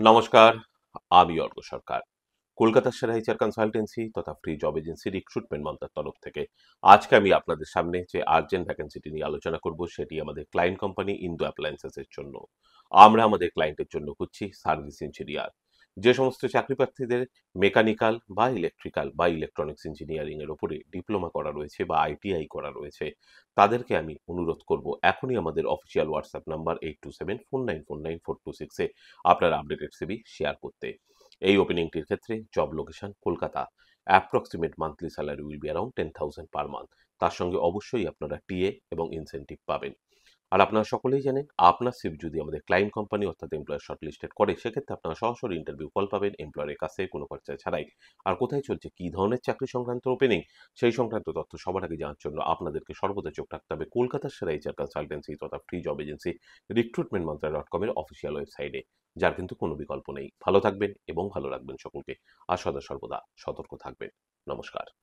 নমস্কার, আমি অর্ক সরকার। কলকাতার সেরা এইচআর কনসালটেন্সি তথা ফ্রি জব এজেন্সি রিক্রুটমেন্ট মন্ত্রার তরফ থেকে আজকে আমি আপনাদের সামনে যে আর্জেন্ট ভ্যাকেন্সিটি নিয়ে আলোচনা করব সেটি আমাদের ক্লায়েন্ট কোম্পানি ইন্দো অ্যাপ্লায়েন্সেস এর জন্য। আমরা আমাদের ক্লায়েন্টের জন্য খুঁজছি সার্ভিস ইঞ্জিনিয়ার। যে সমস্ত চাকরি প্রার্থীদের মেকানিক্যাল বা ইলেকট্রিক্যাল বা ইলেকট্রনিক্স ইঞ্জিনিয়ারিং এর উপরে ডিপ্লোমা করা রয়েছে বা আইটিআই করা রয়েছে, তাদেরকে আমি অনুরোধ করব এখনই আমাদের অফিসিয়াল হোয়াটসঅ্যাপ নাম্বার 8274949426 এ আপনার আপডেটেড সিভি শেয়ার করতে। এই ওপেনিংটির ক্ষেত্রে job location Kolkata. Approximate monthly salary will be around 10,000 per month. তার সঙ্গে অবশ্যই আপনারা টিএ এবং ইনসেনটিভ পাবেন। আর আপনারা সকলেই জানেন, আপনার সিভি যদি আমাদের ক্লায়েন্ট কোম্পানি অর্থাৎ এমপ্লয়ার শর্টলিস্টেড করে, সেক্ষেত্রে আপনারা সরাসরি ইন্টারভিউ কল পাবেন এমপ্লয়ারের কাছে কোনো খরচা ছাড়াই। আর কোথায় চলছে, কী ধরনের চাকরি সংক্রান্ত ওপেনিং, সেই সংক্রান্ত তথ্য সবার আগে জানার জন্য আপনাদেরকে সর্বদা চোখ রাখতে হবে কলকাতার সেরা এইচআর কনসালটেন্সি তথা free job agency recruitment mantra .com এর অফিসিয়াল ওয়েবসাইটে, যার কিন্তু কোনো বিকল্প নেই। ভালো থাকবেন এবং ভালো রাখবেন সকলকে। আর সদা সর্বদা সতর্ক থাকবেন। নমস্কার।